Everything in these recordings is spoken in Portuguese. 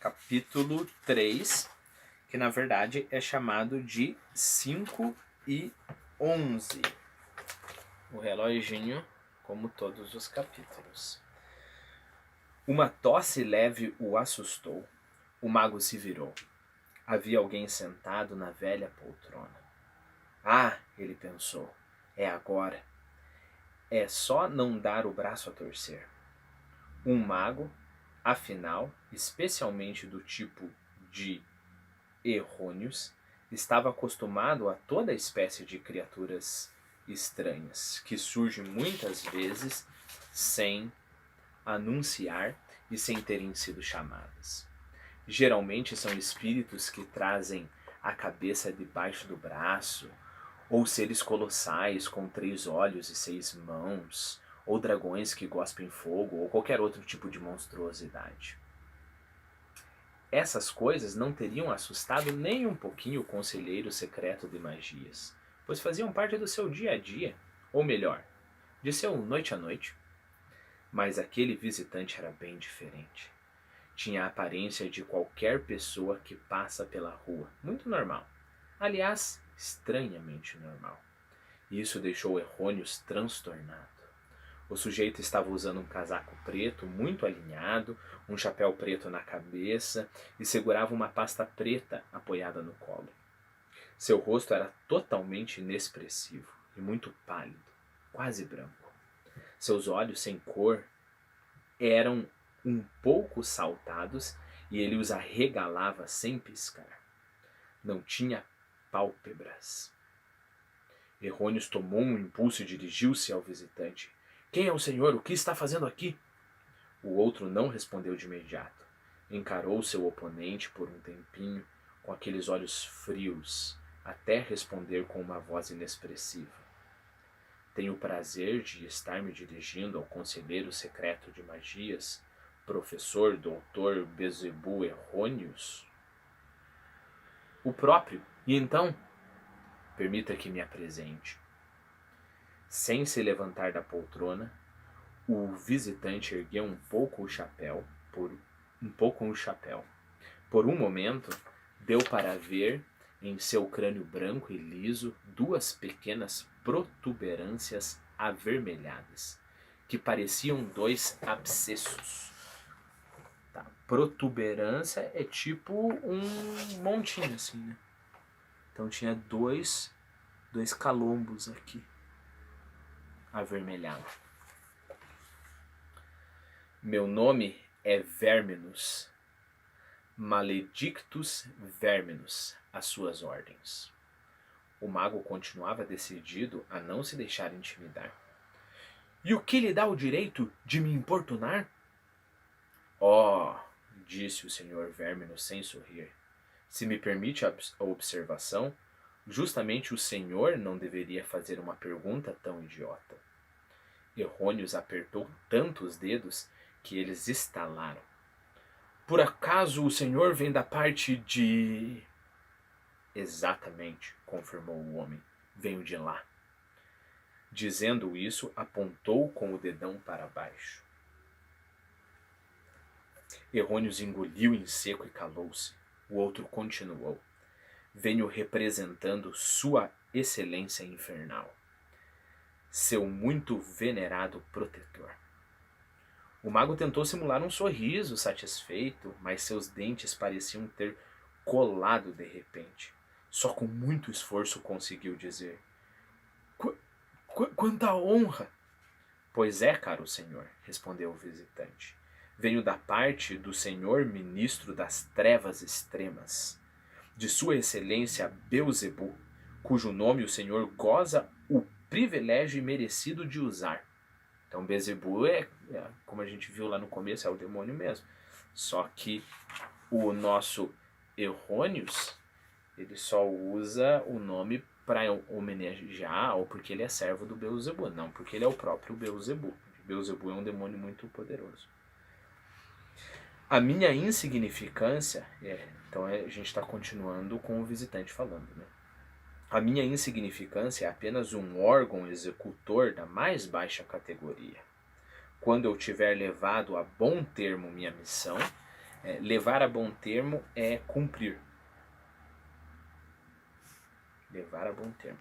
capítulo 3, que na verdade é chamado de 5 e 11. O reloginho, como todos os capítulos. Uma tosse leve o assustou. O mago se virou. Havia alguém sentado na velha poltrona. Ah, ele pensou, é agora. É só não dar o braço a torcer. Um mago, afinal, especialmente do tipo de Errônios, estava acostumado a toda espécie de criaturas estranhas, que surgem muitas vezes sem anunciar e sem terem sido chamadas. Geralmente são espíritos que trazem a cabeça debaixo do braço, ou seres colossais com 3 olhos e 6 mãos, ou dragões que gospem fogo, ou qualquer outro tipo de monstruosidade. Essas coisas não teriam assustado nem um pouquinho o conselheiro secreto de magias, pois faziam parte do seu dia a dia, ou melhor, de seu noite a noite. Mas aquele visitante era bem diferente. Tinha a aparência de qualquer pessoa que passa pela rua, muito normal. Aliás, estranhamente normal. E isso deixou Errônios transtornado. O sujeito estava usando um casaco preto, muito alinhado, um chapéu preto na cabeça e segurava uma pasta preta apoiada no colo. Seu rosto era totalmente inexpressivo e muito pálido, quase branco. Seus olhos sem cor eram um pouco saltados e ele os arregalava sem piscar. Não tinha pálpebras. Errônios tomou um impulso e dirigiu-se ao visitante. Quem é o senhor? O que está fazendo aqui? O outro não respondeu de imediato. Encarou seu oponente por um tempinho, com aqueles olhos frios, até responder com uma voz inexpressiva. Tenho o prazer de estar me dirigindo ao conselheiro secreto de magias, professor Dr. Beelzebub Errônios? O próprio. E então? Permita que me apresente. Sem se levantar da poltrona, o visitante ergueu um pouco o chapéu. Por um momento, deu para ver em seu crânio branco e liso 2 pequenas protuberâncias avermelhadas, que pareciam 2 abscessos. Tá. Protuberância é tipo um montinho assim, né? Então tinha dois calombos aqui, avermelhado. Meu nome é Verminus, Maledictus Verminus, às suas ordens. O mago continuava decidido a não se deixar intimidar. E o que lhe dá o direito de me importunar? Oh, disse o Sr. Verminus sem sorrir. Se me permite a observação, justamente o senhor não deveria fazer uma pergunta tão idiota. Errônios apertou tanto os dedos que eles estalaram. Por acaso o senhor vem da parte de... Exatamente, confirmou o homem. Venho de lá. Dizendo isso, apontou com o dedão para baixo. Errônios engoliu em seco e calou-se. O outro continuou. Venho representando Sua Excelência Infernal, seu muito venerado protetor. O mago tentou simular um sorriso satisfeito, mas seus dentes pareciam ter colado de repente. Só com muito esforço conseguiu dizer: Quanta honra! Pois é, caro senhor, respondeu o visitante. Venho da parte do senhor ministro das trevas extremas, de sua excelência Beelzebub, cujo nome o senhor goza o privilégio imerecido de usar. Então Beelzebub como a gente viu lá no começo, é o demônio mesmo. Só que o nosso Errônios, ele só usa o nome para homenagear ou porque ele é servo do Beelzebub, não porque ele é o próprio Beelzebub. Beelzebub é um demônio muito poderoso. A minha insignificância, então a gente está continuando com o visitante falando, né? A minha insignificância é apenas um órgão executor da mais baixa categoria. Quando eu tiver levado a bom termo minha missão, Levar a bom termo é cumprir. Levar a bom termo.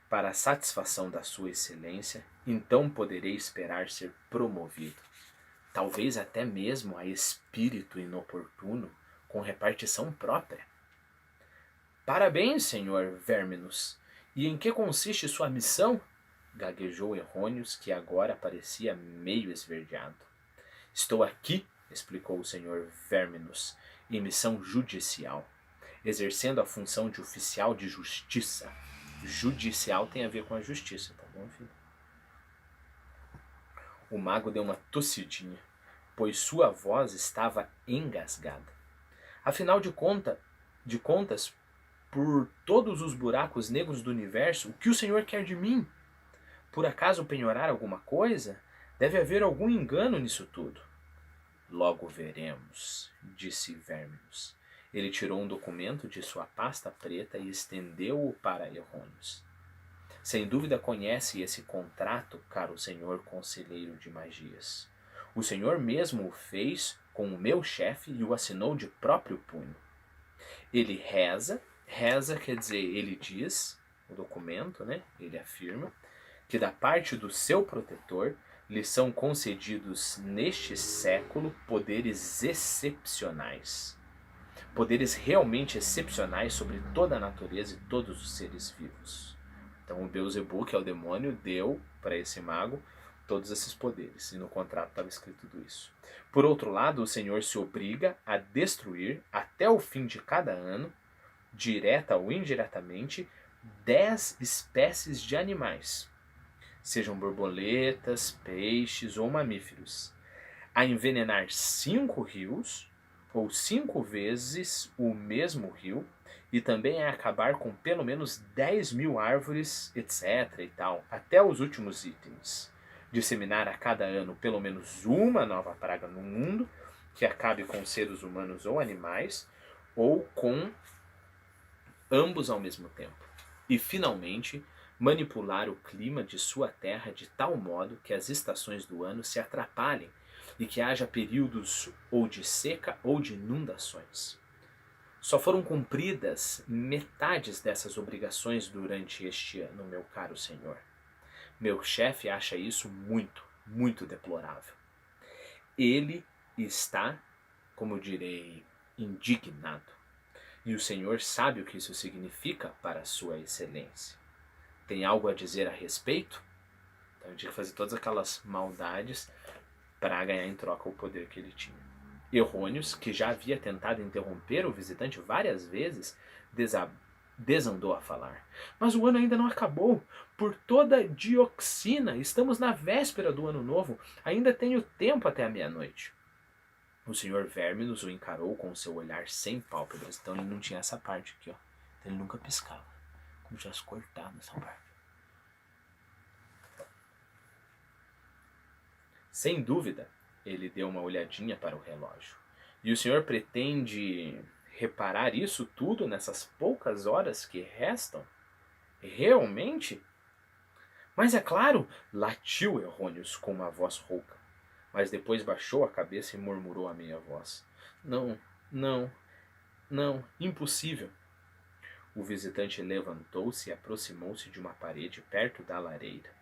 Para a satisfação da sua excelência, então poderei esperar ser promovido, talvez até mesmo a espírito inoportuno, com repartição própria. Parabéns, senhor Verminus. E em que consiste sua missão? Gaguejou Errônios, que agora parecia meio esverdeado. Estou aqui, explicou o senhor Verminus, em missão judicial, exercendo a função de oficial de justiça. Judicial tem a ver com a justiça, tá bom, filho? O mago deu uma tossidinha, pois sua voz estava engasgada. Afinal de contas, por todos os buracos negros do universo, o que o senhor quer de mim? Por acaso penhorar alguma coisa? Deve haver algum engano nisso tudo. Logo veremos, disse Verminus. Ele tirou um documento de sua pasta preta e estendeu-o para Errônios. Sem dúvida conhece esse contrato, caro senhor conselheiro de magias. O senhor mesmo o fez com o meu chefe e o assinou de próprio punho. Ele reza quer dizer, ele diz, o documento, né? Ele afirma, que da parte do seu protetor lhe são concedidos neste século poderes excepcionais. Poderes realmente excepcionais sobre toda a natureza e todos os seres vivos. Então o Beelzebub, que é o demônio, deu para esse mago todos esses poderes. E no contrato estava escrito tudo isso. Por outro lado, o Senhor se obriga a destruir, até o fim de cada ano, direta ou indiretamente, 10 espécies de animais, sejam borboletas, peixes ou mamíferos, a envenenar 5 rios, ou 5 vezes o mesmo rio, e também a acabar com pelo menos 10.000 árvores, etc. e tal, até os últimos itens. Disseminar a cada ano pelo menos uma nova praga no mundo, que acabe com seres humanos ou animais, ou com ambos ao mesmo tempo. E, finalmente, manipular o clima de sua terra de tal modo que as estações do ano se atrapalhem e que haja períodos ou de seca ou de inundações. Só foram cumpridas metades dessas obrigações durante este ano, meu caro senhor. Meu chefe acha isso muito, muito deplorável. Ele está, como direi, indignado. E o senhor sabe o que isso significa para a sua excelência. Tem algo a dizer a respeito? Então ele tinha que fazer todas aquelas maldades para ganhar em troca o poder que ele tinha. Errônios, que já havia tentado interromper o visitante várias vezes, desandou a falar. Mas o ano ainda não acabou. Por toda dioxina, estamos na véspera do ano novo. Ainda tenho tempo até a meia-noite. O senhor Verminus o encarou com seu olhar sem pálpebras. Então ele não tinha essa parte aqui, ó. Ele nunca piscava. Como se tivesse cortado essa parte. Sem dúvida, ele deu uma olhadinha para o relógio. E o senhor pretende reparar isso tudo nessas poucas horas que restam? Realmente? Mas é claro, latiu Errônios com uma voz rouca. Mas depois baixou a cabeça e murmurou a meia voz. Não, impossível. O visitante levantou-se e aproximou-se de uma parede perto da lareira.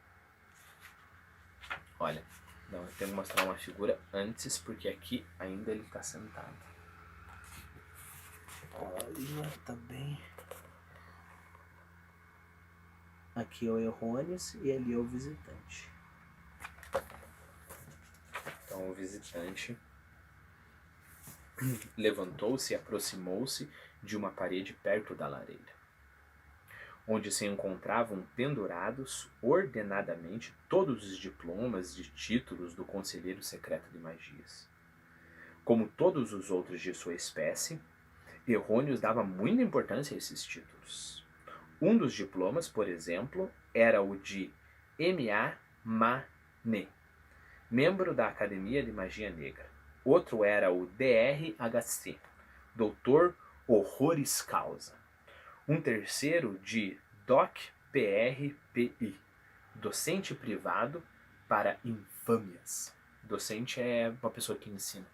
Olha, não, eu tenho que mostrar uma figura antes, porque aqui ainda ele está sentado. Olha, tá bem. Aqui é o Errônios e ali é o visitante. Então o visitante levantou-se e aproximou-se de uma parede perto da lareira, onde se encontravam pendurados ordenadamente todos os diplomas e títulos do Conselheiro Secreto de Magias. Como todos os outros de sua espécie, Errônios dava muita importância a esses títulos. Um dos diplomas, por exemplo, era o de M.A. Mané, membro da Academia de Magia Negra. Outro era o D.R.H.C., Doutor Horroris Causa. Um terceiro de Doc P.R.P.I., docente privado para infâmias. Docente é uma pessoa que ensina.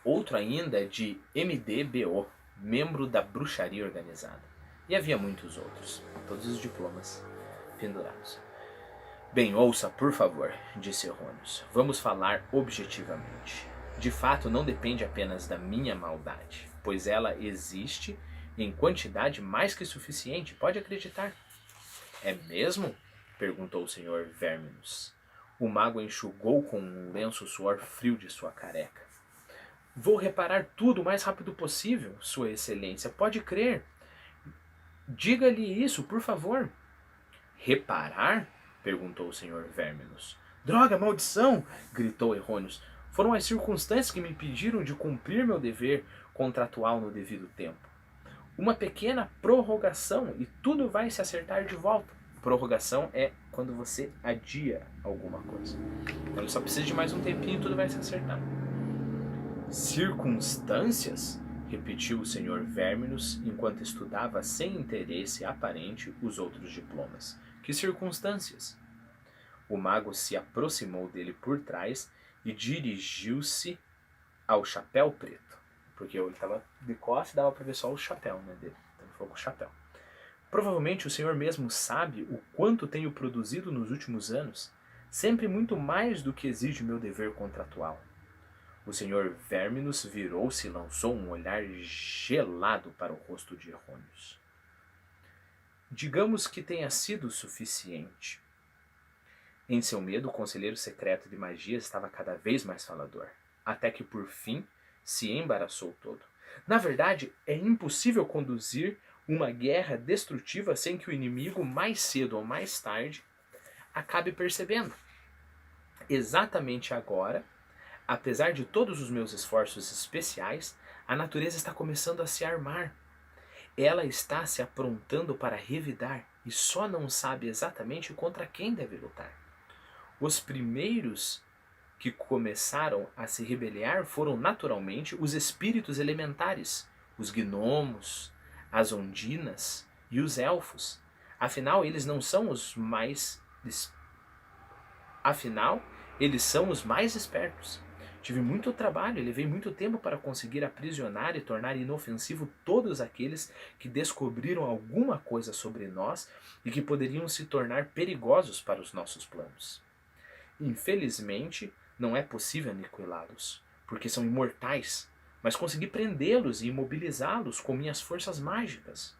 outro ainda de MDBO, membro da bruxaria organizada. E havia muitos outros, todos os diplomas pendurados. Bem, ouça, por favor, disse Errônios. Vamos falar objetivamente. De fato, não depende apenas da minha maldade, pois ela existe em quantidade mais que suficiente, pode acreditar. É mesmo? Perguntou o Sr. Verminus. O mago enxugou com um lenço o suor frio de sua careca. Vou reparar tudo o mais rápido possível, Sua Excelência, pode crer. Diga-lhe isso, por favor. Reparar? Perguntou o Sr. Verminus. Droga, maldição! Gritou Errônios. Foram as circunstâncias que me impediram de cumprir meu dever contratual no devido tempo. Uma pequena prorrogação e tudo vai se acertar de volta. Prorrogação é quando você adia alguma coisa. Então ele só precisa de mais um tempinho e tudo vai se acertar. Circunstâncias? Repetiu o Sr. Verminus enquanto estudava sem interesse aparente os outros diplomas. Que circunstâncias? O mago se aproximou dele por trás e dirigiu-se ao chapéu preto. Porque ele estava de costas e dava para ver só o chapéu, né, dele. Então ele falou com o chapéu. Provavelmente o senhor mesmo sabe o quanto tenho produzido nos últimos anos, sempre muito mais do que exige meu dever contratual. O Sr. Verminus virou-se e lançou um olhar gelado para o rosto de Errônios. Digamos que tenha sido suficiente. Em seu medo, o conselheiro secreto de magia estava cada vez mais falador, até que por fim se embaraçou todo. Na verdade, é impossível conduzir uma guerra destrutiva sem que o inimigo, mais cedo ou mais tarde, acabe percebendo. Exatamente agora, apesar de todos os meus esforços especiais, a natureza está começando a se armar. Ela está se aprontando para revidar e só não sabe exatamente contra quem deve lutar. Os primeiros que começaram a se rebeliar foram naturalmente os espíritos elementares, os gnomos, as ondinas e os elfos. Afinal, eles são os mais espertos. Tive muito trabalho e levei muito tempo para conseguir aprisionar e tornar inofensivo todos aqueles que descobriram alguma coisa sobre nós e que poderiam se tornar perigosos para os nossos planos. Infelizmente, não é possível aniquilá-los, porque são imortais, mas consegui prendê-los e imobilizá-los com minhas forças mágicas.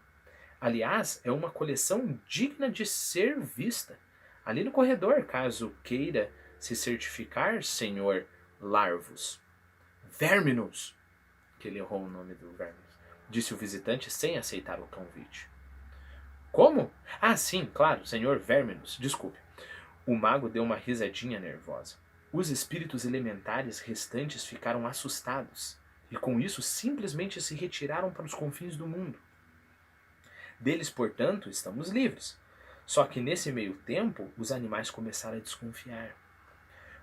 Aliás, é uma coleção digna de ser vista. Ali no corredor, caso queira se certificar, senhor Larvus. Verminus! Que ele errou o nome do Verminus, disse o visitante sem aceitar o convite. Como? Ah, sim, claro, senhor Verminus, desculpe. O mago deu uma risadinha nervosa. Os espíritos elementares restantes ficaram assustados e com isso simplesmente se retiraram para os confins do mundo. Deles, portanto, estamos livres. Só que nesse meio tempo, os animais começaram a desconfiar.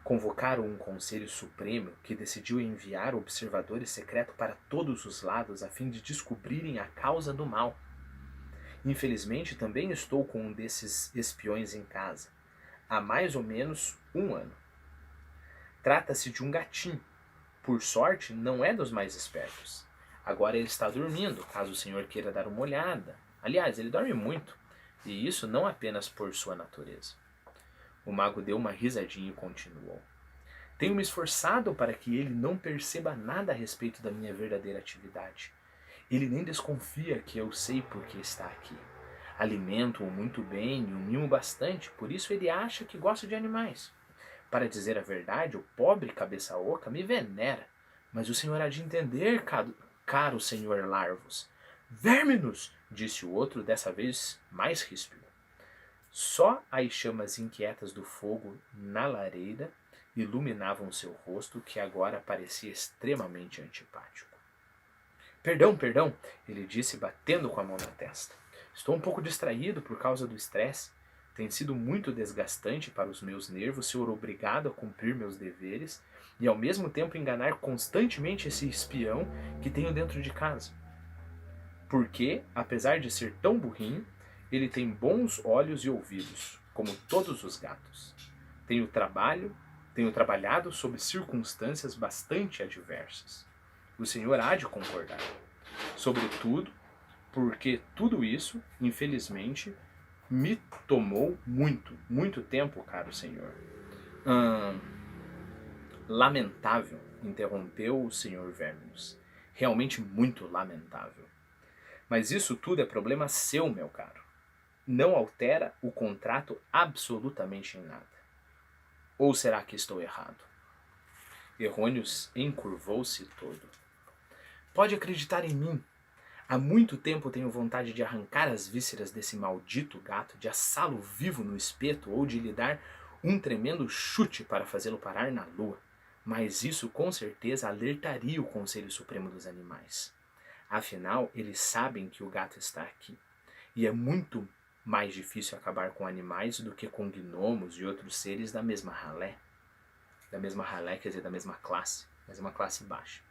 Convocaram um conselho supremo que decidiu enviar observadores secretos para todos os lados a fim de descobrirem a causa do mal. Infelizmente, também estou com um desses espiões em casa, há mais ou menos 1 ano. Trata-se de um gatinho. Por sorte, não é dos mais espertos. Agora ele está dormindo, caso o senhor queira dar uma olhada. Aliás, ele dorme muito, e isso não apenas por sua natureza. O mago deu uma risadinha e continuou. Tenho me esforçado para que ele não perceba nada a respeito da minha verdadeira atividade. Ele nem desconfia que eu sei por que está aqui. Alimento-o muito bem e o mimo bastante, por isso ele acha que gosto de animais. Para dizer a verdade, o pobre cabeça oca me venera, mas o senhor há de entender, caro senhor Larvus. Verminus! Disse o outro, dessa vez mais ríspido. Só as chamas inquietas do fogo na lareira iluminavam seu rosto, que agora parecia extremamente antipático. Perdão, ele disse, batendo com a mão na testa. Estou um pouco distraído por causa do estresse. Tem sido muito desgastante para os meus nervos ser obrigado a cumprir meus deveres e ao mesmo tempo enganar constantemente esse espião que tenho dentro de casa. Porque, apesar de ser tão burrinho, ele tem bons olhos e ouvidos, como todos os gatos. Tenho trabalhado sob circunstâncias bastante adversas. o Senhor há de concordar. Sobretudo, porque tudo isso, infelizmente, me tomou muito tempo, caro Senhor. Lamentável, interrompeu o Sr. Verminus. Realmente muito lamentável. Mas isso tudo é problema seu, meu caro. Não altera o contrato absolutamente em nada. Ou será que estou errado? Errônios encurvou-se todo. Pode acreditar em mim. Há muito tempo tenho vontade de arrancar as vísceras desse maldito gato, de assá-lo vivo no espeto ou de lhe dar um tremendo chute para fazê-lo parar na lua. Mas isso com certeza alertaria o Conselho Supremo dos Animais. Afinal, eles sabem que o gato está aqui. E é muito mais difícil acabar com animais do que com gnomos e outros seres da mesma ralé. Da mesma ralé, quer dizer, da mesma classe, mas uma classe baixa.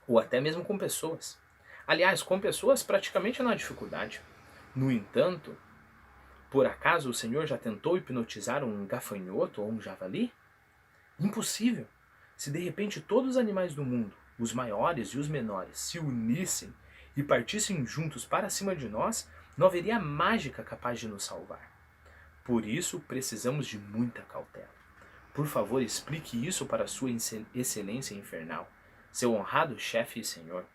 Ou até mesmo com pessoas. Aliás, com pessoas praticamente não há dificuldade. No entanto, por acaso o Senhor já tentou hipnotizar um gafanhoto ou um javali? Impossível! Se de repente todos os animais do mundo, os maiores e os menores, se unissem e partissem juntos para cima de nós, não haveria mágica capaz de nos salvar. Por isso, precisamos de muita cautela. Por favor, explique isso para sua excelência infernal, seu honrado chefe e senhor.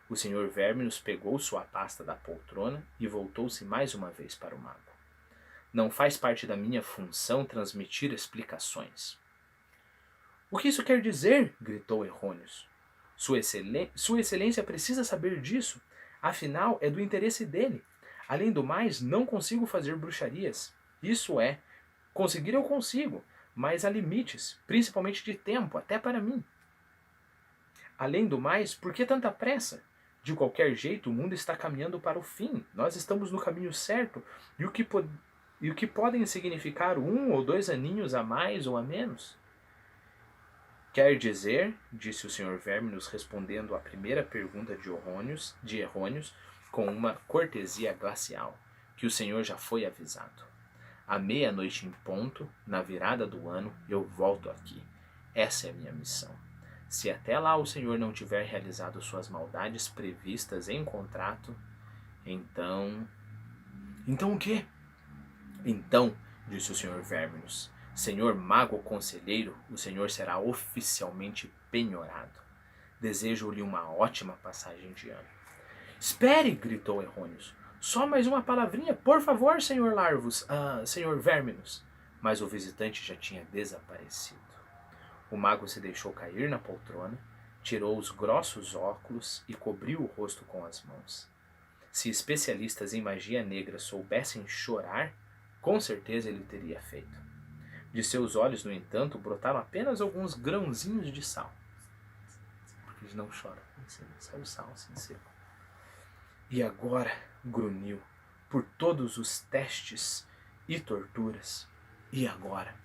O Sr. Verminus pegou sua pasta da poltrona e voltou-se mais uma vez para o mago. Não faz parte da minha função transmitir explicações. O que isso quer dizer? Gritou Errônios. Sua excelência precisa saber disso. Afinal, é do interesse dele. Além do mais, não consigo fazer bruxarias. Isso é, conseguir eu consigo, mas há limites, principalmente de tempo, até para mim. Além do mais, por que tanta pressa? De qualquer jeito, o mundo está caminhando para o fim. Nós estamos no caminho certo. E o que podem significar 1 ou 2 aninhos a mais ou a menos? Quer dizer, disse o Sr. Verminus respondendo à primeira pergunta de Errônios com uma cortesia glacial, que o senhor já foi avisado. À meia-noite em ponto, na virada do ano, eu volto aqui. Essa é a minha missão. Se até lá o senhor não tiver realizado suas maldades previstas em contrato, então... Então o quê? Então, disse o Sr. Verminus, senhor mago conselheiro, o senhor será oficialmente penhorado. Desejo-lhe uma ótima passagem de ano. Espere, gritou Errônios. Só mais uma palavrinha, por favor, senhor Larvus, senhor Verminus. Mas o visitante já tinha desaparecido. O mago se deixou cair na poltrona, tirou os grossos óculos e cobriu o rosto com as mãos. Se especialistas em magia negra soubessem chorar, com certeza ele teria feito. De seus olhos, no entanto, brotaram apenas alguns grãozinhos de sal. Porque ele não chora, sai o sal assim seco. E agora, grunhiu, por todos os testes e torturas, e agora?